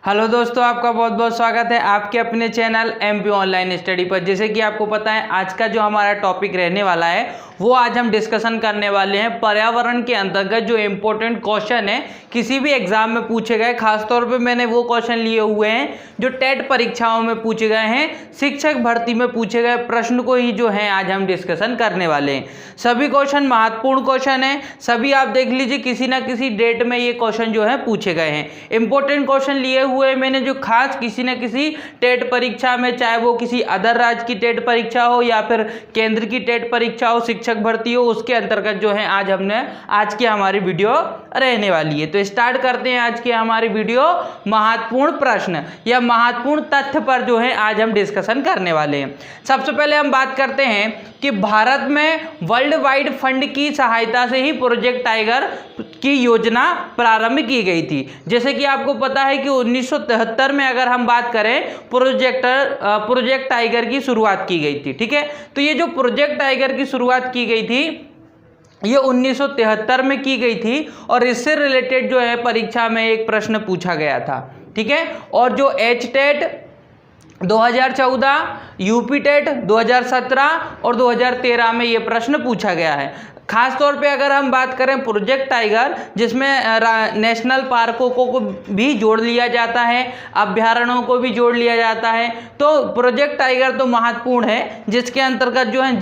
Hello दोस्तों, आपका बहुत बहुत स्वागत है आपके अपने चैनल एमपी ऑनलाइन स्टडी पर। जैसे कि आपको पता है आज का जो हमारा टॉपिक रहने वाला है वो आज हम डिस्कशन करने वाले हैं पर्यावरण के अंतर्गत जो इम्पोर्टेंट क्वेश्चन है किसी भी एग्जाम में पूछे गए। खासतौर पे मैंने वो क्वेश्चन लिए हुए हैं जो टेट परीक्षाओं में पूछे गए हैं, शिक्षक भर्ती में पूछे गए प्रश्न को ही जो है आज हम डिस्कशन करने वाले हैं। सभी क्वेश्चन महत्वपूर्ण क्वेश्चन है, सभी आप देख लीजिए किसी ना किसी डेट में ये क्वेश्चन जो है पूछे गए हैं। इंपॉर्टेंट क्वेश्चन लिए हुए मैंने जो खास किसी न किसी टेट परीक्षा में, चाहे वो किसी अदर राज्य की टेट परीक्षा हो या फिर केंद्र की टेट परीक्षा हो, शिक्षक भर्ती हो, उसके अंतर्गत जो है आज की हमारी वीडियो रहने वाली है। तो स्टार्ट करते हैं आज की हमारी वीडियो। महत्वपूर्ण प्रश्न या महत्वपूर्ण तथ्य पर जो है आज हम डिस्कशन करने वाले हैं। सबसे पहले हम बात करते हैं कि भारत में वर्ल्ड वाइड फंड की सहायता से ही प्रोजेक्ट टाइगर की योजना प्रारंभ की गई थी। जैसे कि आपको पता है कि 1973 में अगर हम बात करें प्रोजेक्ट टाइगर की शुरुआत की गई थी। ठीक है, तो ये जो प्रोजेक्ट टाइगर की शुरुआत की गई थी ये 1973 में की गई थी और इससे रिलेटेड जो है परीक्षा में एक प्रश्न पूछा गया था। ठीक है, और जो एच-टेट 2014, यूपी टेट 2017 और 2013 में ये प्रश्न पूछा गया है। खास तौर पे अगर हम बात करें प्रोजेक्ट टाइगर, जिसमें नेशनल पार्कों को भी जोड़ लिया जाता है, अभ्यारण्यों को भी जोड़ लिया जाता है, तो प्रोजेक्ट टाइगर तो महत्वपूर्ण है जिसके अंतर्गत जो है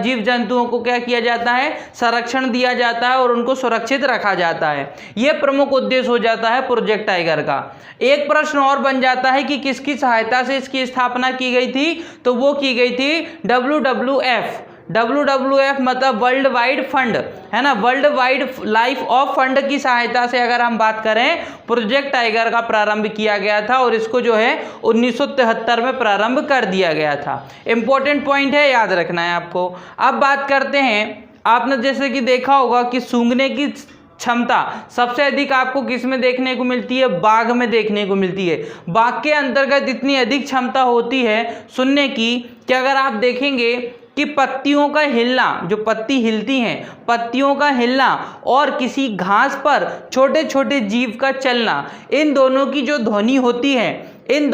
जीव जंतुओं को क्या किया जाता है, संरक्षण दिया जाता है और उनको सुरक्षित रखा जाता है। ये प्रमुख उद्देश्य हो जाता है प्रोजेक्ट टाइगर का। एक प्रश्न और बन जाता है कि किसकी सहायता से इसकी स्थापना की गई थी, तो वो की गई थी WWF मतलब वर्ल्ड वाइड फंड, है ना, world wide life of fund की सहायता से अगर हम बात करें प्रोजेक्ट टाइगर का प्रारंभ किया गया था और इसको जो है 1973 में प्रारंभ कर दिया गया था। इंपॉर्टेंट पॉइंट है, याद रखना है आपको। अब बात करते हैं, आपने जैसे कि देखा होगा कि सूंघने की क्षमता सबसे अधिक आपको किस में देखने को मिलती है, बाघ में देखने को मिलती है। बाघ के अंतर्गत इतनी अधिक क्षमता होती है सुनने की कि अगर आप देखेंगे कि पत्तियों का हिलना, जो पत्ती हिलती हैं, पत्तियों का हिलना और किसी घास पर छोटे छोटे जीव का चलना, इन दोनों की जो ध्वनि होती है, इन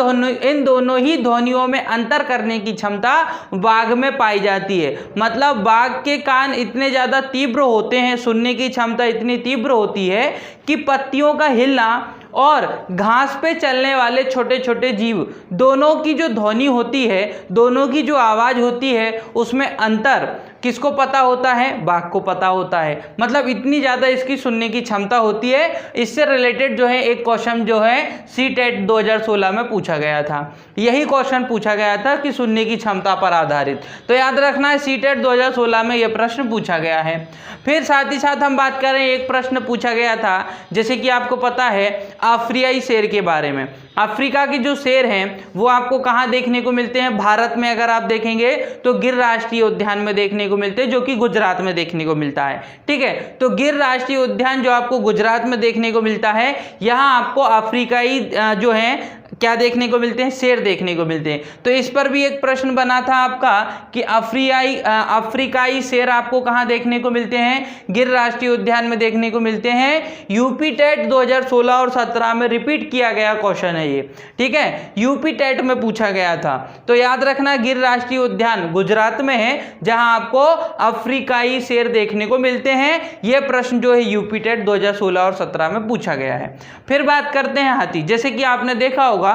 दोनों ही ध्वनियों में अंतर करने की क्षमता बाघ में पाई जाती है। मतलब बाघ के कान इतने ज़्यादा तीव्र होते हैं, सुनने की क्षमता इतनी तीव्र होती है कि पत्तियों का हिलना और घास पे चलने वाले छोटे छोटे जीव, दोनों की जो ध्वनि होती है, दोनों की जो आवाज़ होती है, उसमें अंतर किसको पता होता है, बाघ को पता होता है। मतलब इतनी ज़्यादा इसकी सुनने की क्षमता होती है। इससे रिलेटेड जो है एक क्वेश्चन जो है सी-टेट 2016 में पूछा गया था। यही क्वेश्चन पूछा गया था कि सुनने की क्षमता पर आधारित। तो याद रखना है सी-टेट 2016 में यह प्रश्न पूछा गया है। फिर साथ ही साथ हम बात करें, एक प्रश्न पूछा गया था जैसे कि आपको पता है अफ्रीकाई शेर के बारे में। अफ्रीका के जो शेर हैं वो आपको कहाँ देखने को मिलते हैं, भारत में अगर आप देखेंगे तो गिर राष्ट्रीय उद्यान में देखने को मिलते हैं, जो कि गुजरात में देखने को मिलता है। ठीक है, तो गिर राष्ट्रीय उद्यान जो आपको गुजरात में देखने को मिलता है, यहाँ आपको अफ्रीकाई जो है क्या देखने को मिलते हैं, शेर देखने को मिलते हैं। तो इस पर भी एक प्रश्न बना था आपका कि अफ्रीकाई शेर आपको कहाँ देखने को मिलते हैं, गिर राष्ट्रीय उद्यान में देखने को मिलते हैं। यूपी टेट 2016 और 17 में रिपीट किया गया क्वेश्चन है ये। ठीक है, यूपी टेट में पूछा गया था। तो याद रखना गिर राष्ट्रीय उद्यान गुजरात में है जहां आपको अफ्रीकाई शेर देखने को मिलते हैं। यह प्रश्न जो है यूपी टेट 2016 और 17 में पूछा गया है। फिर बात करते हैं हाथी। जैसे कि आपने देखा होगा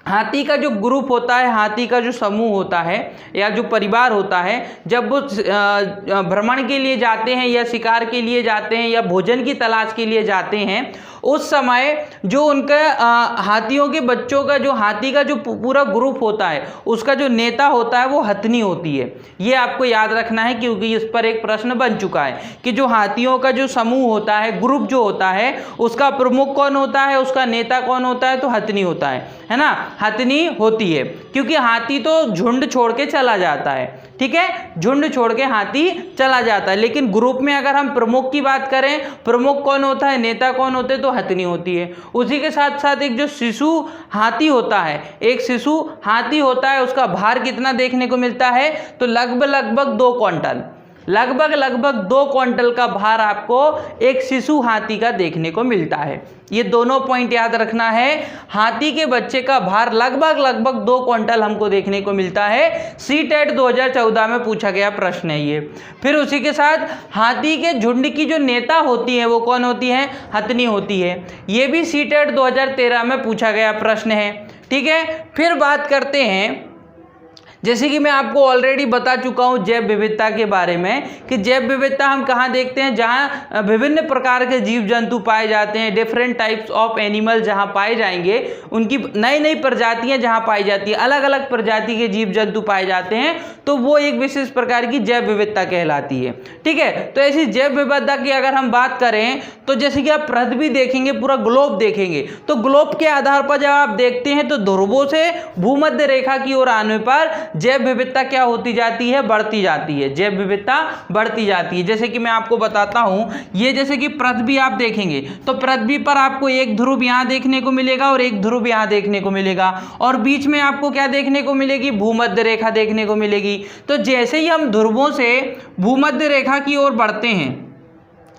हाथी का जो ग्रुप होता है, हाथी का जो समूह होता है या जो परिवार होता है, जब वो भ्रमण के लिए जाते हैं या शिकार के लिए जाते हैं या भोजन की तलाश के लिए जाते हैं, उस समय जो उनका हाथियों के बच्चों का, जो हाथी का जो पूरा ग्रुप होता है, उसका जो नेता होता है वो हथनी होती है। ये आपको याद रखना है क्योंकि इस पर एक प्रश्न बन चुका है कि जो हाथियों का जो समूह होता है, ग्रुप जो होता है, उसका प्रमुख कौन होता है, उसका नेता कौन होता है, तो हथनी होता है ना, हथनी होती है। क्योंकि हाथी तो झुंड छोड़ के चला जाता है। ठीक है, झुंड छोड़ के हाथी चला जाता है, लेकिन ग्रुप में अगर हम प्रमुख की बात करें, प्रमुख कौन होता है, नेता कौन होते हैं, तो हथनी होती है। उसी के साथ साथ एक जो शिशु हाथी होता है, एक शिशु हाथी होता है, उसका भार कितना देखने को मिलता है, तो लगभग 2 क्विंटल। लगभग 2 क्विंटल का भार आपको एक शिशु हाथी का देखने को मिलता है। ये दोनों पॉइंट याद रखना है। हाथी के बच्चे का भार लगभग 2 क्विंटल हमको देखने को मिलता है। सीटेट 2014 में पूछा गया प्रश्न है ये। फिर उसी के साथ हाथी के झुंड की जो नेता होती है वो कौन होती है? हथनी होती है। ये भी सीटेट 2013 में पूछा गया प्रश्न है। ठीक है, फिर बात करते हैं, जैसे कि मैं आपको ऑलरेडी बता चुका हूं जैव विविधता के बारे में, कि जैव विविधता हम कहाँ देखते हैं? जहाँ विभिन्न प्रकार के जीव जंतु पाए जाते हैं, डिफरेंट टाइप्स ऑफ एनिमल जहाँ पाए जाएंगे, उनकी नई प्रजातियां जहाँ पाई जाती है, अलग अलग प्रजाति के जीव जंतु पाए जाते हैं, तो वो एक विशेष प्रकार की जैव विविधता कहलाती है। ठीक है, तो ऐसी जैव विविधता की अगर हम बात करें तो जैसे कि आप पृथ्वी देखेंगे, पूरा ग्लोब देखेंगे, तो ग्लोब के आधार पर जब आप देखते हैं तो ध्रुवों से भूमध्य रेखा की ओर आने पर जैव विविधता क्या होती जाती है? बढ़ती जाती है। जैव विविधता बढ़ती जाती है। जैसे कि मैं आपको बताता हूं, ये जैसे कि पृथ्वी आप देखेंगे तो पृथ्वी पर आपको एक ध्रुव यहां देखने को मिलेगा और एक ध्रुव यहां देखने को मिलेगा, और बीच में आपको क्या देखने को मिलेगी? भूमध्य रेखा देखने को मिलेगी। तो जैसे ही हम ध्रुवों से भूमध्य रेखा की ओर बढ़ते हैं,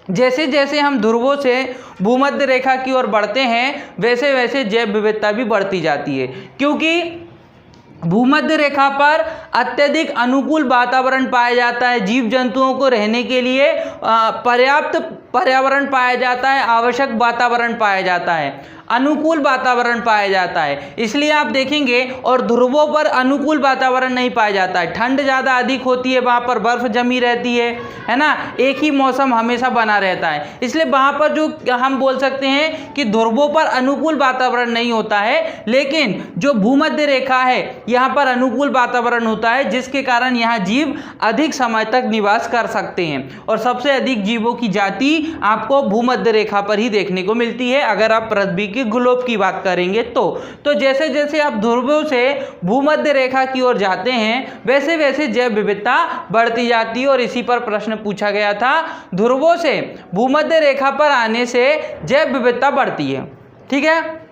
जैसे जैसे हम ध्रुवों से भूमध्य रेखा की ओर बढ़ते हैं, वैसे वैसे जैव विविधता भी बढ़ती जाती है, क्योंकि भूमध्य रेखा पर अत्यधिक अनुकूल वातावरण पाया जाता है। जीव जंतुओं को रहने के लिए पर्याप्त पर्यावरण पाया जाता है, आवश्यक वातावरण पाया जाता है, अनुकूल वातावरण पाया जाता है। इसलिए आप देखेंगे, और ध्रुवों पर अनुकूल वातावरण नहीं पाया जाता है, ठंड ज़्यादा अधिक होती है, वहाँ पर बर्फ जमी रहती है ना, एक ही मौसम हमेशा बना रहता है। इसलिए वहाँ पर जो हम बोल सकते हैं कि ध्रुवों पर अनुकूल वातावरण नहीं होता है, लेकिन जो भूमध्य रेखा है यहाँ पर अनुकूल वातावरण होता है, जिसके कारण यहाँ जीव अधिक समय तक निवास कर सकते हैं। और सबसे अधिक जीवों की जाति आपको भूमध्य रेखा पर ही देखने को मिलती है, अगर आप पृथ्वी की ग्लोब की बात करेंगे तो जैसे जैसे आप ध्रुवों से भूमध्य रेखा की ओर जाते हैं, वैसे वैसे जैव विविधता बढ़ती जाती है। और इसी पर प्रश्न पूछा गया था, ध्रुवों से भूमध्य रेखा पर आने से जैव विविधता बढ़ती है। ठीक है,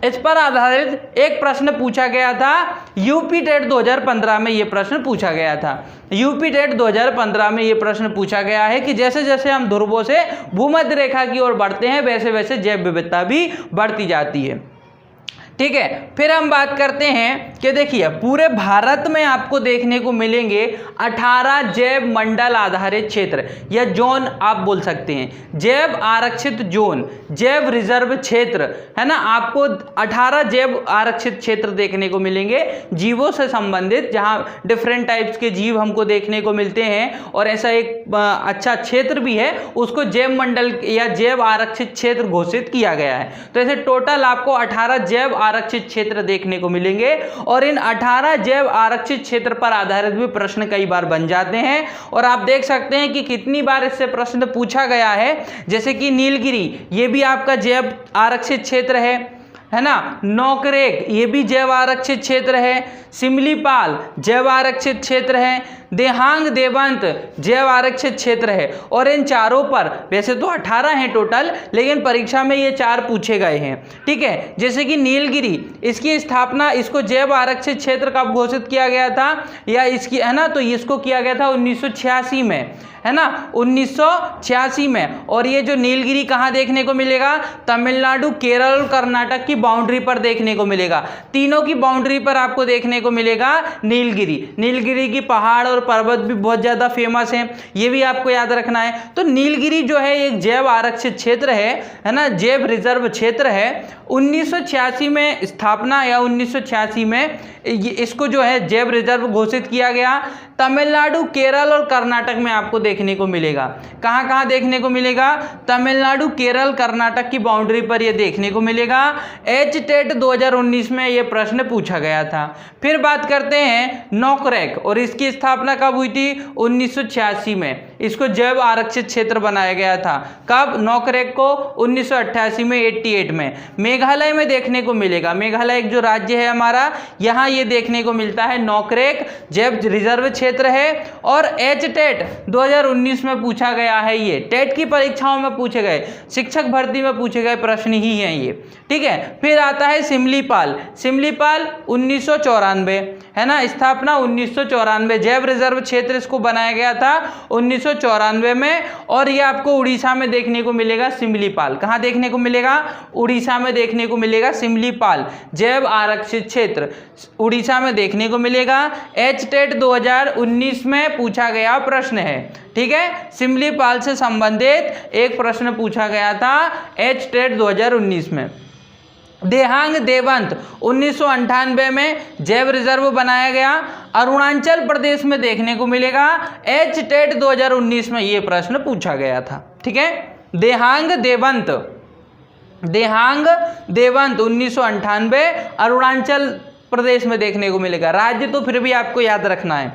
इस पर आधारित एक प्रश्न पूछा गया था, यूपी टेट 2015 में ये प्रश्न पूछा गया था। यूपी टेट 2015 में ये प्रश्न पूछा गया है कि जैसे जैसे हम ध्रुवों से भूमध्य रेखा की ओर बढ़ते हैं, वैसे वैसे जैव विविधता भी बढ़ती जाती है। ठीक है, फिर हम बात करते हैं कि देखिए पूरे भारत में आपको देखने को मिलेंगे 18 जैव मंडल आधारित क्षेत्र या जोन आप बोल सकते हैं, जैव आरक्षित जोन, जैव रिजर्व क्षेत्र, है ना। आपको 18 जैव आरक्षित क्षेत्र देखने को मिलेंगे जीवों से संबंधित, जहां डिफरेंट टाइप्स के जीव हमको देखने को मिलते हैं, और ऐसा एक अच्छा क्षेत्र भी है, उसको जैव मंडल या जैव आरक्षित क्षेत्र घोषित किया गया है। तो ऐसे टोटल आपको 18 जैव आरक्षित क्षेत्र देखने को मिलेंगे, और इन 18 जैव आरक्षित क्षेत्र पर आधारित भी प्रश्न कई बार बन जाते हैं। और आप देख सकते हैं कि कितनी बार इससे प्रश्न पूछा गया है, जैसे कि नीलगिरी, ये भी आपका जैव आरक्षित क्षेत्र है ना। नौकरेक ये भी जैव आरक्षित क्षेत्र है। सिमलीपाल जैव आरक्षित क्षेत्र है। देहांग देवंत जैव आरक्षित क्षेत्र है। और इन चारों पर, वैसे तो 18 हैं टोटल, लेकिन परीक्षा में ये 4 पूछे गए हैं। ठीक है, जैसे कि नीलगिरी, इसकी स्थापना, इसको जैव आरक्षित क्षेत्र कब घोषित किया गया था, या इसकी, है ना, तो इसको किया गया था 1986 में, है ना, 1986 में। और ये जो नीलगिरी कहाँ देखने को मिलेगा? तमिलनाडु, केरल और कर्नाटक की बाउंड्री पर देखने को मिलेगा। तीनों की बाउंड्री पर आपको देखने को मिलेगा नीलगिरी। नीलगिरी की पहाड़ और पर्वत भी बहुत ज़्यादा फेमस हैं, ये भी आपको याद रखना है। तो नीलगिरी जो है एक जैव आरक्षित क्षेत्र है ना, जैव रिजर्व क्षेत्र है। 1986 में स्थापना, या 1986 में इसको जो है जैव रिजर्व घोषित किया गया। तमिलनाडु, केरल और कर्नाटक में आपको देखने को मिलेगा। कहाँ कहाँ देखने को मिलेगा? तमिलनाडु, केरल, कर्नाटक की बाउंड्री पर ये देखने को मिलेगा। टेट 2019 में ये प्रश्न पूछा गया था। फिर बात करते हैं नौकरेक, और इसकी स्थापना कब हुई थी? 1986 में। इसको जैव आरक्षित क्षेत्र बनाया गया था। कब? नौकरेक को 1988 में, 88 में। मेघालय में देखने को मिलेगा। मेघालय एक जो राज्य है हमारा, यहाँ ये देखने को मिलता है नौकरेक जैव रिजर्व क्षेत्र है। और टेट 2019 में पूछा गया है। ये टेट की परीक्षाओं में पूछे गए, शिक्षक भर्ती में पूछे गए प्रश्न ही हैं ये। ठीक है, फिर आता है सिमलीपाल। सिमलीपाल 1994, है ना, स्थापना 1994, जैव रिजर्व क्षेत्र इसको बनाया गया था 1994 में। और ये आपको उड़ीसा में देखने को मिलेगा, सिमलीपाल। कहाँ देखने को मिलेगा? उड़ीसा में देखने को मिलेगा, सिमलीपाल जैव आरक्षित क्षेत्र उड़ीसा में देखने को मिलेगा। एचटेट 2019 में पूछा गया प्रश्न है, ठीक है, सिमलीपाल से संबंधित एक प्रश्न पूछा गया था एचटेट 2019 में। देहांग देवंत 1998 में जैव रिजर्व बनाया गया, अरुणाचल प्रदेश में देखने को मिलेगा। एचटेट 2019 में ये प्रश्न पूछा गया था, ठीक है। देहांग देवंत 1998 अरुणाचल प्रदेश में देखने को मिलेगा। राज्य तो फिर भी आपको याद रखना है,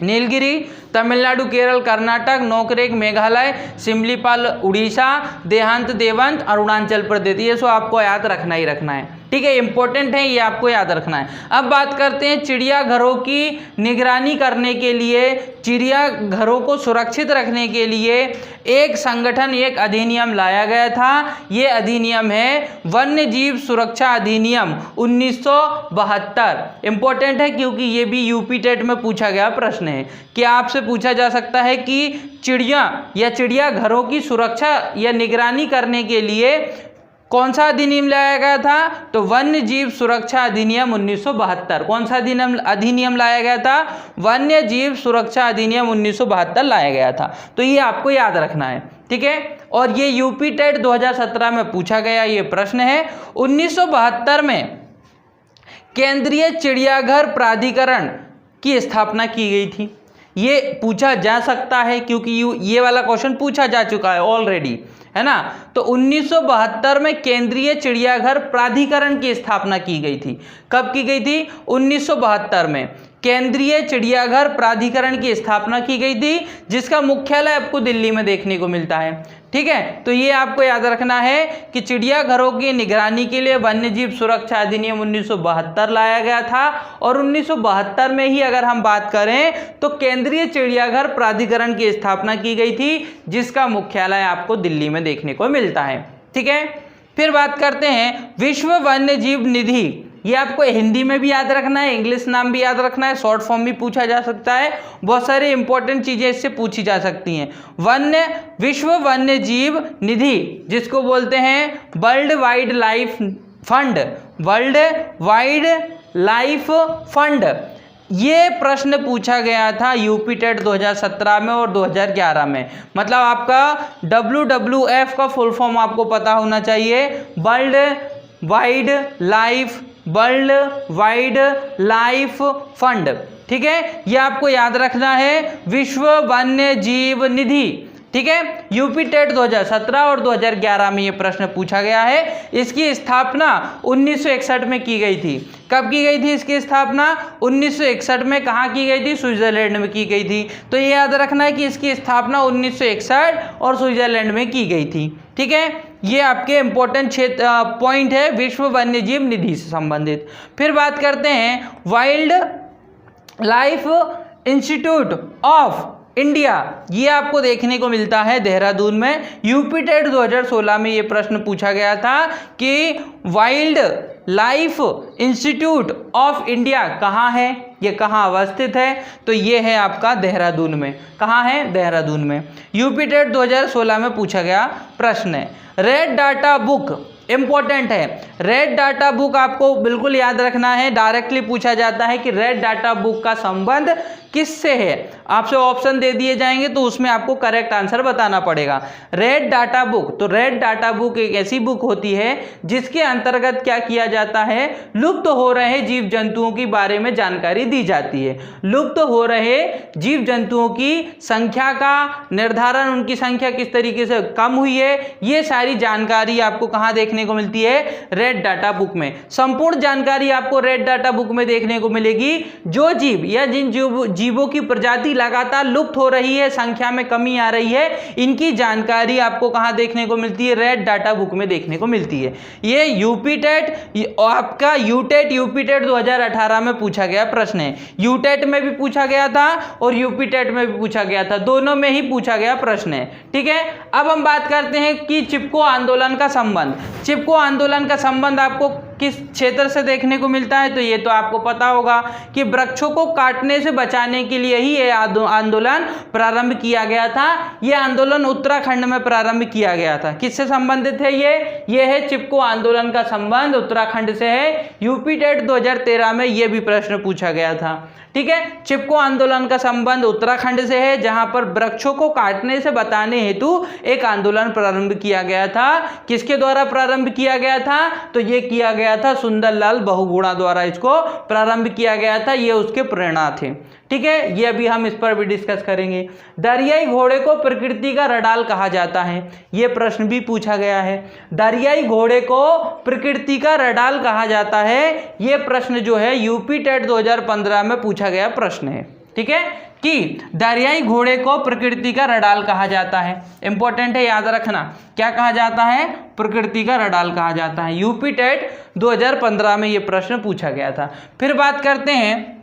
नीलगिरी तमिलनाडु, केरल, कर्नाटक, नोकरेक मेघालय, सिमलीपाल उड़ीसा, देहांत देवंत अरुणाचल प्रदेश। ये सब आपको याद रखना ही रखना है, ठीक है, इंपॉर्टेंट है, ये आपको याद रखना है। अब बात करते हैं चिड़ियाघरों की निगरानी करने के लिए, चिड़ियाघरों को सुरक्षित रखने के लिए एक संगठन, एक अधिनियम लाया गया था। ये अधिनियम है वन्य जीव सुरक्षा अधिनियम 1972। इंपॉर्टेंट है क्योंकि ये भी यूपी टेट में पूछा गया प्रश्न है कि आपसे पूछा जा सकता है कि चिड़िया या चिड़ियाघरों की सुरक्षा या निगरानी करने के लिए कौन सा अधिनियम लाया गया था? तो वन्य जीव सुरक्षा अधिनियम 1972। कौन सा अधिनियम लाया गया था? वन्य जीव सुरक्षा अधिनियम 1972 लाया गया था। तो ये आपको याद रखना है, ठीक है। और ये यूपी टेट 2017 में पूछा गया ये प्रश्न है। 1972 में केंद्रीय चिड़ियाघर प्राधिकरण की स्थापना की गई थी। ये पूछा जा सकता है क्योंकि ये वाला क्वेश्चन पूछा जा चुका है ऑलरेडी, है ना। तो 1972 में केंद्रीय चिड़ियाघर प्राधिकरण की स्थापना की गई थी। कब की गई थी? 1972 में केंद्रीय चिड़ियाघर प्राधिकरण की स्थापना की गई थी, जिसका मुख्यालय आपको दिल्ली में देखने को मिलता है, ठीक है। तो ये आपको याद रखना है कि चिड़ियाघरों की निगरानी के लिए वन्यजीव सुरक्षा अधिनियम 1972 लाया गया था। और 1972 में ही अगर हम बात करें तो केंद्रीय चिड़ियाघर प्राधिकरण की स्थापना की गई थी, जिसका मुख्यालय आपको दिल्ली में देखने को मिलता है, ठीक है। फिर बात करते हैं विश्व वन्यजीव निधि। ये आपको हिंदी में भी याद रखना है, इंग्लिश नाम भी याद रखना है, शॉर्ट फॉर्म भी पूछा जा सकता है। बहुत सारी इंपॉर्टेंट चीजें इससे पूछी जा सकती हैं। विश्व वन्य जीव निधि, जिसको बोलते हैं world wide life fund, world wide life fund, ये प्रश्न पूछा गया था यूपी टेट 2017 में और 2011 में। मतलब आपका WWF का फुल फॉर्म आपको पता होना चाहिए, वर्ल्ड वाइड लाइफ फंड, ठीक है। ये आपको याद रखना है, विश्व वन्य जीव निधि, ठीक है। यूपी टेट 2017 और 2011 में ये प्रश्न पूछा गया है। इसकी स्थापना 1961 में की गई थी। कब की गई थी इसकी स्थापना? 1961 में। कहाँ की गई थी? स्विट्जरलैंड में की गई थी। तो ये याद रखना है कि इसकी स्थापना 1961 और स्विट्जरलैंड में की गई थी, ठीक है। ये आपके इंपॉर्टेंट पॉइंट है विश्व वन्यजीव निधि से संबंधित। फिर बात करते हैं wild life institute of India. ये आपको देखने को मिलता है देहरादून में। यूपी टेट 2016 में ये प्रश्न पूछा गया था कि wild life institute of India कहाँ है, ये कहाँ अवस्थित है? तो ये है आपका देहरादून में। कहाँ है? देहरादून में। यूपी टेट 2016 में पूछा गया प्रश्न है। रेड डाटा बुक इंपॉर्टेंट है। रेड डाटा बुक आपको बिल्कुल याद रखना है। डायरेक्टली पूछा जाता है कि रेड डाटा बुक का संबंध किससे है। आपसे ऑप्शन दे दिए जाएंगे तो उसमें आपको करेक्ट आंसर बताना पड़ेगा। रेड डाटा बुक, तो रेड डाटा बुक एक ऐसी बुक होती है जिसके अंतर्गत क्या किया जाता है, लुप्त हो रहे जीव जंतुओं के बारे में जानकारी दी जाती है। लुप्त हो रहे जीव जंतुओं की संख्या का निर्धारण, उनकी संख्या किस तरीके से कम हुई है, ये सारी जानकारी आपको कहाँ देखने को मिलती है? रेड डाटा बुक में। संपूर्ण जानकारी आपको रेड डाटा बुक में देखने को मिलेगी। जो जीव या जिन जीवों की प्रजाति लगातार लुप्त हो रही है, संख्या में कमी आ रही है, इनकी जानकारी आपको कहां देखने को मिलती है? रेड डाटा बुक में देखने को मिलती है। ये यूपी टेट आपका यूटेट यूपी टेट 2018 में पूछा गया प्रश्न है। यूटेट में भी पूछा गया था और यूपी टेट में भी पूछा गया था, दोनों में ही पूछा गया प्रश्न है, ठीक है। अब हम बात करते हैं कि चिपको आंदोलन का संबंध। चिपको आंदोलन का संबंध आपको किस क्षेत्र से देखने को मिलता है, तो ये तो आपको पता होगा कि वृक्षों को काटने से बचाने के लिए ही ये आंदोलन प्रारंभ किया गया था। ये आंदोलन उत्तराखंड में प्रारंभ किया गया था। किससे संबंधित है ये है चिपको आंदोलन का संबंध उत्तराखंड से है। यूपी टेट 2013 में ये भी प्रश्न पूछा गया था। ठीक है, चिपको आंदोलन का संबंध उत्तराखंड से है, जहां पर वृक्षों को काटने से बचाने हेतु एक आंदोलन प्रारंभ किया गया था। किसके द्वारा प्रारंभ किया गया था, तो ये किया गया था सुंदरलाल बहुगुणा द्वारा इसको प्रारंभ किया गया था। ये उसके प्रेरणा थे। ठीक है, ये अभी हम इस पर भी डिस्कस करेंगे। दरियाई घोड़े को प्रकृति का रडाल कहा जाता है, ये प्रश्न भी पूछा गया है। दरियाई घोड़े को प्रकृति का रडाल कहा जाता है, ये प्रश्न जो है यूपी टेट 2015 में पूछा गया प्रश्न है। ठीक है, कि दरियाई घोड़े को प्रकृति का रडाल कहा जाता है। इंपॉर्टेंट है, याद रखना। क्या कहा जाता है, प्रकृति का रडाल कहा जाता है। यूपी टेट 2015 में ये प्रश्न पूछा गया था। फिर बात करते हैं,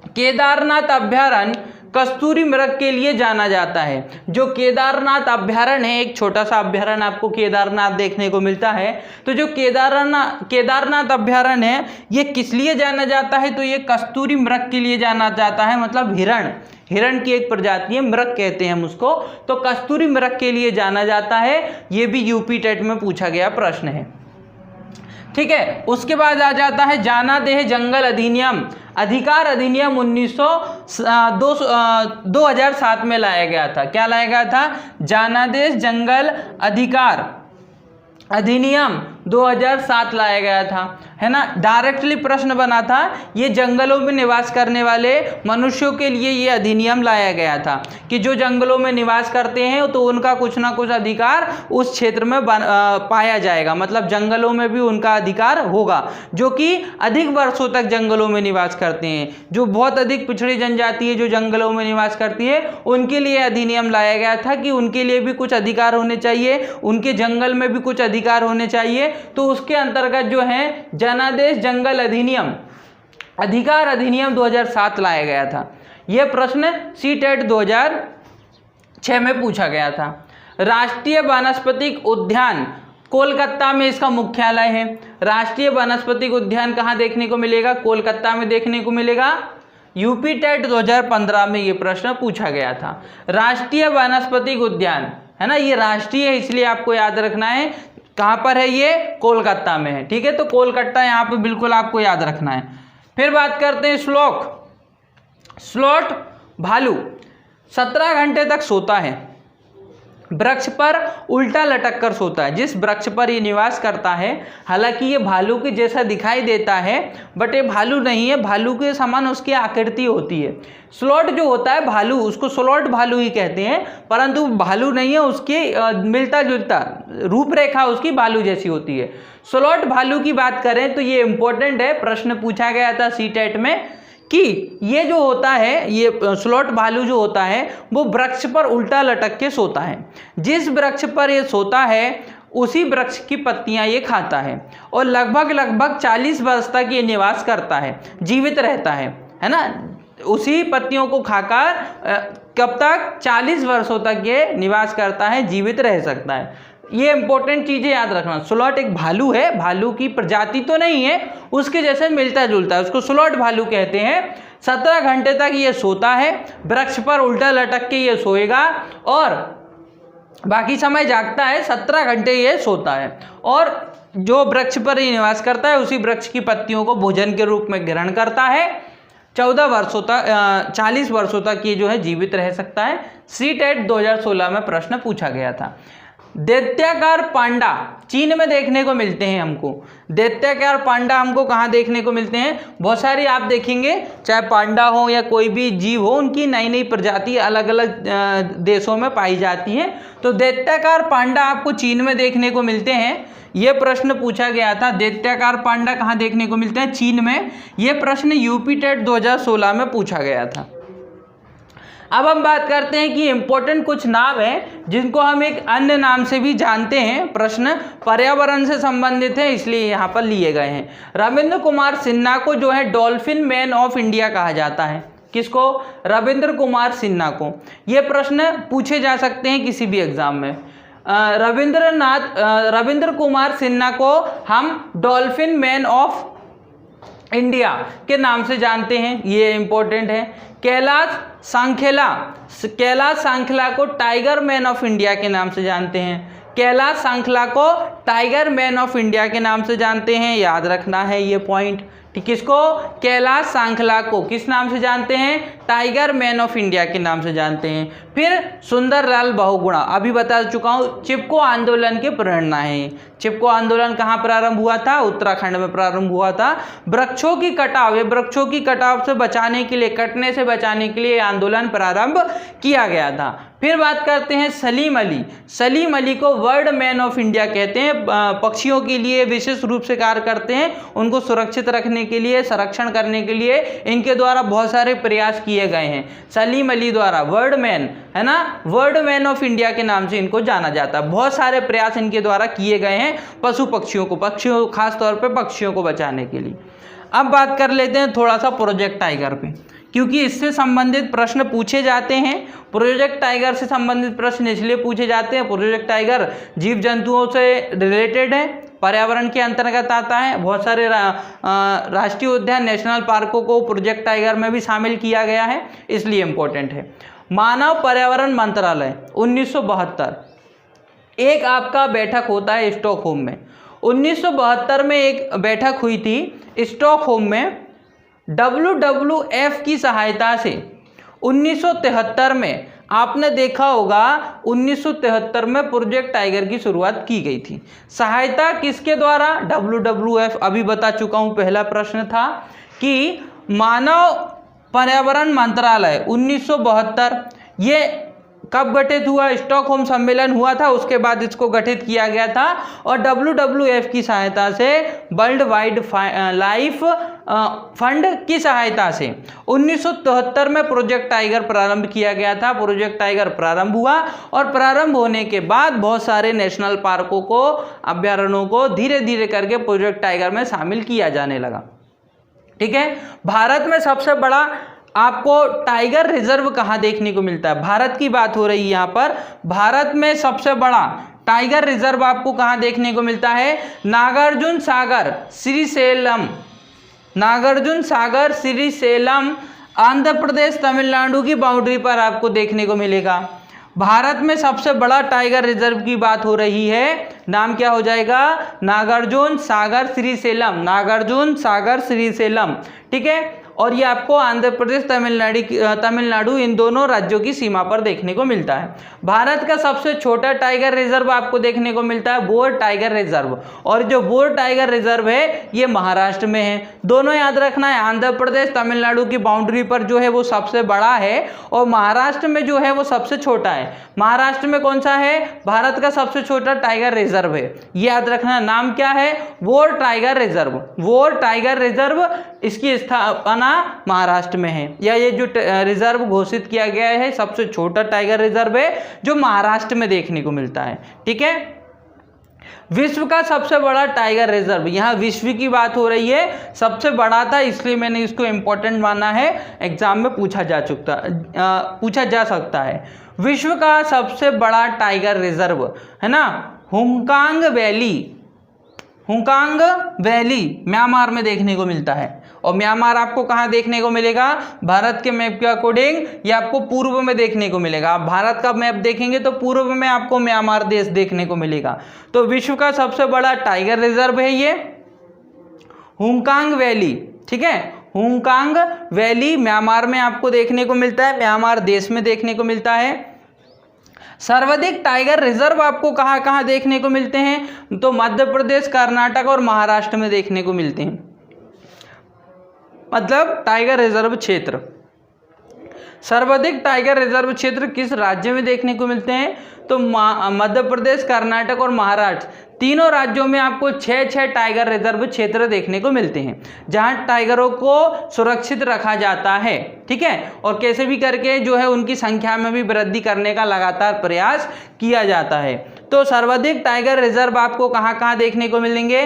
केदारनाथ अभ्यारण्य कस्तूरी मृग के लिए जाना जाता है। जो केदारनाथ अभ्यारण्य है, एक छोटा सा अभ्यारण्य आपको केदारनाथ देखने को मिलता है, तो जो केदारनाथ अभ्यारण्य है ये किस लिए जाना जाता है, तो ये कस्तूरी मृग के लिए जाना जाता है। मतलब हिरण की एक प्रजाति है, मृग कहते हैं हम उसको, तो कस्तूरी मृग के लिए जाना जाता है। ये भी यूपी टेट में पूछा गया प्रश्न है। ठीक है, उसके बाद आ जाता है जानादेह जंगल अधिकार अधिनियम 2007 में लाया गया था। क्या लाया गया था, जानादेह जंगल अधिकार अधिनियम 2007 लाया गया था, है ना। डायरेक्टली प्रश्न बना था, ये जंगलों में निवास करने वाले मनुष्यों के लिए ये अधिनियम लाया गया था कि जो जंगलों में निवास करते हैं तो उनका कुछ ना कुछ अधिकार उस क्षेत्र में पाया जाएगा। मतलब जंगलों में भी उनका अधिकार होगा। जो कि अधिक वर्षों तक जंगलों में निवास करते हैं, जो बहुत अधिक पिछड़ी जनजाति है जो जंगलों में निवास करती है, उनके लिए अधिनियम लाया गया था कि उनके लिए भी कुछ अधिकार होने चाहिए, उनके जंगल में भी कुछ अधिकार होने चाहिए। तो उसके अंतर्गत जो है जनादेश जंगल अधिकार अधिनियम 2007 लाया गया था। यह प्रश्न सीटेट 2006 में पूछा गया था। राष्ट्रीय वानस्पतिक उद्यान कोलकाता में इसका मुख्यालय है। राष्ट्रीय वानस्पतिक उद्यान कहाँ देखने को मिलेगा, कोलकाता में देखने को मिलेगा। यूपी टेट 2015 में यह प्रश्न पूछा गया था। राष्ट्रीय वानस्पतिक उद्यान है ना, ये राष्ट्रीय है इसलिए आपको याद रखना है। कहाँ पर है ये, कोलकाता में है। ठीक है, तो कोलकाता यहाँ पे बिल्कुल आपको याद रखना है। फिर बात करते हैं स्लॉट भालू 17 घंटे तक सोता है, वृक्ष पर उल्टा लटक कर सोता है। जिस वृक्ष पर ये निवास करता है, हालांकि ये भालू के जैसा दिखाई देता है बट ये भालू नहीं है, भालू के समान उसकी आकृति होती है। स्लॉट जो होता है भालू, उसको स्लॉट भालू ही कहते हैं, परंतु भालू नहीं है, उसके मिलता जुलता रूपरेखा उसकी भालू जैसी होती है। स्लॉट भालू की बात करें तो ये इंपॉर्टेंट है, प्रश्न पूछा गया था सीटेट में कि ये जो होता है, ये स्लॉट भालू जो होता है वो वृक्ष पर उल्टा लटक के सोता है। जिस वृक्ष पर ये सोता है उसी वृक्ष की पत्तियां ये खाता है और लगभग 40 वर्ष तक ये निवास करता है, जीवित रहता है ना। उसी पत्तियों को खाकर कब तक, 40 वर्षों तक ये निवास करता है, जीवित रह सकता है। ये इंपॉर्टेंट चीज़ें याद रखना। स्लॉट एक भालू है, भालू की प्रजाति तो नहीं है, उसके जैसे मिलता जुलता है, उसको स्लॉट भालू कहते हैं। 17 घंटे तक ये सोता है, वृक्ष पर उल्टा लटक के ये सोएगा और बाकी समय जागता है। 17 घंटे ये सोता है और जो वृक्ष पर ये निवास करता है उसी वृक्ष की पत्तियों को भोजन के रूप में ग्रहण करता है। 14 वर्षों तक 40 वर्षों तक ये जो है जीवित रह सकता है। सीटेट 2016 में प्रश्न पूछा गया था। दैत्याकार पांडा चीन में देखने को मिलते हैं हमको। दैत्याकार पांडा हमको कहाँ देखने को मिलते हैं, बहुत सारी आप देखेंगे, चाहे पांडा हो या कोई भी जीव हो, उनकी नई नई प्रजाति अलग अलग देशों में पाई जाती है। तो दैत्याकार पांडा आपको चीन में देखने को मिलते हैं। ये प्रश्न पूछा गया था, दैत्याकार पांडा कहाँ देखने को मिलते हैं, चीन में। ये प्रश्न यूपी टेट 2016 में पूछा गया था। अब हम बात करते हैं कि इंपॉर्टेंट कुछ नाम हैं जिनको हम एक अन्य नाम से भी जानते हैं। प्रश्न पर्यावरण से संबंधित है इसलिए यहाँ पर लिए गए हैं। रविंद्र कुमार सिन्हा को जो है डॉल्फिन मैन ऑफ इंडिया कहा जाता है। किसको, रविंद्र कुमार सिन्हा को। ये प्रश्न पूछे जा सकते हैं किसी भी एग्जाम में। रविंद्र कुमार सिन्हा को हम डॉल्फिन मैन ऑफ इंडिया के नाम से जानते हैं, ये इंपॉर्टेंट है। कैलाश सांखला को टाइगर मैन ऑफ इंडिया के नाम से जानते हैं। कैलाश सांखला को टाइगर मैन ऑफ इंडिया के नाम से जानते हैं, याद रखना है ये पॉइंट। ठीक, किसको? कैलाश सांखला को किस नाम से जानते हैं? टाइगर मैन ऑफ इंडिया के नाम से जानते हैं। फिर सुंदरलाल बहुगुणा, अभी बता चुका हूँ, चिपको आंदोलन के प्रेरणा है। चिपको आंदोलन कहाँ प्रारंभ हुआ था? उत्तराखंड में प्रारंभ हुआ था। वृक्षों की कटाव से बचाने के लिए, कटने से बचाने के लिए आंदोलन प्रारंभ किया गया था। फिर बात करते हैं सलीम अली। सलीम अली को बर्ड मैन ऑफ इंडिया कहते हैं। पक्षियों के लिए विशेष रूप से कार्य करते हैं, उनको सुरक्षित रखने के लिए, संरक्षण करने के लिए इनके द्वारा बहुत सारे प्रयास किए गए हैं। सलीम अली द्वारा बर्ड मैन, है ना, वर्ल्ड मैन ऑफ इंडिया के नाम से इनको जाना जाता है। बहुत सारे प्रयास इनके द्वारा किए गए हैं पशु पक्षियों खास तौर पे पक्षियों को बचाने के लिए। अब बात कर लेते हैं थोड़ा सा प्रोजेक्ट टाइगर पे, क्योंकि इससे संबंधित प्रश्न पूछे जाते हैं। प्रोजेक्ट टाइगर से संबंधित प्रश्न इसलिए पूछे जाते हैं, प्रोजेक्ट टाइगर जीव जंतुओं से रिलेटेड है, पर्यावरण के अंतर्गत आता है। बहुत सारे राष्ट्रीय उद्यान, नेशनल पार्कों को प्रोजेक्ट टाइगर में भी शामिल किया गया है, इसलिए इम्पोर्टेंट है। मानव पर्यावरण मंत्रालय 1972 एक आपका बैठक होता है स्टॉकहोम में। 1972 में एक बैठक हुई थी स्टॉकहोम में WWF की सहायता से। 1973 में आपने देखा होगा, 1973 में प्रोजेक्ट टाइगर की शुरुआत की गई थी। सहायता किसके द्वारा? WWF। अभी बता चुका हूं, पहला प्रश्न था कि मानव पर्यावरण मंत्रालय 1972 ये कब गठित हुआ? स्टॉकहोम सम्मेलन हुआ था, उसके बाद इसको गठित किया गया था। और WWF की सहायता से, वर्ल्ड वाइड लाइफ फंड की सहायता से 1973 में प्रोजेक्ट टाइगर प्रारंभ किया गया था। प्रोजेक्ट टाइगर प्रारंभ हुआ और प्रारंभ होने के बाद बहुत सारे नेशनल पार्कों को, अभ्यारण्यों को धीरे धीरे करके प्रोजेक्ट टाइगर में शामिल किया जाने लगा। ठीक है। भारत में सबसे बड़ा आपको टाइगर रिजर्व कहाँ देखने को मिलता है? भारत की बात हो रही है यहाँ पर। भारत में सबसे बड़ा टाइगर रिजर्व आपको कहाँ देखने को मिलता है? नागार्जुन सागर श्रीशैलम। नागार्जुन सागर श्रीशैलम आंध्र प्रदेश तमिलनाडु की बाउंड्री पर आपको देखने को मिलेगा। भारत में सबसे बड़ा टाइगर रिजर्व की बात हो रही है, नाम क्या हो जाएगा? नागार्जुन सागर श्रीशैलम। नागार्जुन सागर श्रीशैलम, ठीक है। और ये आपको आंध्र प्रदेश तमिलनाडु इन दोनों राज्यों की सीमा पर देखने को मिलता है। भारत का सबसे छोटा टाइगर रिजर्व आपको देखने को मिलता है बोर टाइगर रिजर्व, और जो बोर टाइगर रिजर्व है ये महाराष्ट्र में है। दोनों याद रखना है, आंध्र प्रदेश तमिलनाडु की बाउंड्री पर जो है वो सबसे बड़ा है और महाराष्ट्र में जो है वो सबसे छोटा है। महाराष्ट्र में कौन सा है? भारत का सबसे छोटा टाइगर रिजर्व है, याद रखना। नाम क्या है? Bore tiger reserve. Bore tiger reserve, इसकी स्थापना महाराष्ट्र में है, या ये जो रिजर्व घोषित किया गया है सबसे छोटा टाइगर रिजर्व है जो महाराष्ट्र में देखने को मिलता है। ठीक है। विश्व का सबसे बड़ा टाइगर रिजर्व, यहाँ विश्व की बात हो रही है, सबसे बड़ा था इसलिए मैंने इसको इंपॉर्टेंट माना है, एग्जाम में पूछा जा सकता है। विश्व का सबसे बड़ा टाइगर रिजर्व है ना, हुकांग वैली म्यांमार में देखने को मिलता है। और म्यांमार आपको कहाँ देखने को मिलेगा? भारत के मैप के अकॉर्डिंग ये आपको पूर्व में देखने को मिलेगा। आप भारत का मैप देखेंगे तो पूर्व में आपको म्यांमार देश देखने को मिलेगा। तो विश्व का सबसे बड़ा टाइगर रिजर्व है ये हुकांग वैली। ठीक है, हुकांग वैली म्यांमार में आपको देखने को मिलता है, म्यांमार देश में देखने को मिलता है। सर्वाधिक टाइगर रिजर्व आपको कहाँ कहाँ देखने को मिलते हैं? तो मध्य प्रदेश, कर्नाटक और महाराष्ट्र में देखने को मिलते हैं। मतलब टाइगर रिजर्व क्षेत्र, सर्वाधिक टाइगर रिजर्व क्षेत्र किस राज्य में देखने को मिलते हैं? तो मध्य प्रदेश, कर्नाटक और महाराष्ट्र, तीनों राज्यों में आपको 6 टाइगर रिजर्व क्षेत्र देखने को मिलते हैं जहां टाइगरों को सुरक्षित रखा जाता है। ठीक है, और कैसे भी करके जो है उनकी संख्या में भी वृद्धि करने का लगातार प्रयास किया जाता है। तो सर्वाधिक टाइगर रिजर्व आपको कहाँ कहाँ देखने को मिलेंगे?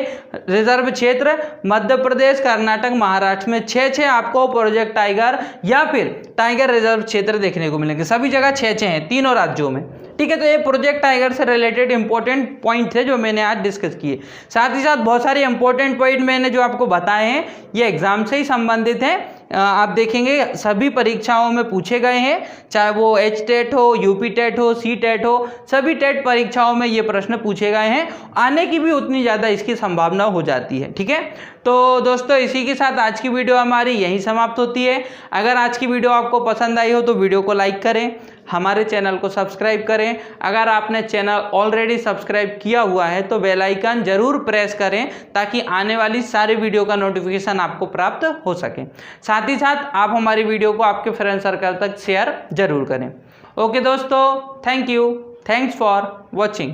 रिजर्व क्षेत्र मध्य प्रदेश, कर्नाटक, महाराष्ट्र में 6 आपको प्रोजेक्ट टाइगर या फिर टाइगर रिजर्व क्षेत्र देखने को मिलेंगे। सभी जगह 6 हैं तीनों राज्यों में। ठीक है, तो ये प्रोजेक्ट टाइगर से रिलेटेड इंपॉर्टेंट पॉइंट थे जो मैंने आज डिस्कस किए। साथ ही साथ बहुत सारे इंपॉर्टेंट पॉइंट मैंने जो आपको बताए हैं ये एग्जाम से ही संबंधित हैं। आप देखेंगे सभी परीक्षाओं में पूछे गए हैं, चाहे वो एच-टेट हो, यूपी टेट हो, सी-टेट हो, सभी टेट परीक्षाओं में ये प्रश्न पूछे गए हैं। आने की भी उतनी ज़्यादा इसकी संभावना हो जाती है। ठीक है, तो दोस्तों इसी के साथ आज की वीडियो हमारी यहीं समाप्त होती है। अगर आज की वीडियो आपको पसंद आई हो तो वीडियो को लाइक करें, हमारे चैनल को सब्सक्राइब करें। अगर आपने चैनल ऑलरेडी सब्सक्राइब किया हुआ है तो बेल आइकन जरूर प्रेस करें ताकि आने वाली सारी वीडियो का नोटिफिकेशन आपको प्राप्त हो सके। साथ ही साथ आप हमारी वीडियो को आपके फ्रेंड सर्कल तक शेयर जरूर करें। ओके दोस्तों, thank you, thanks for watching.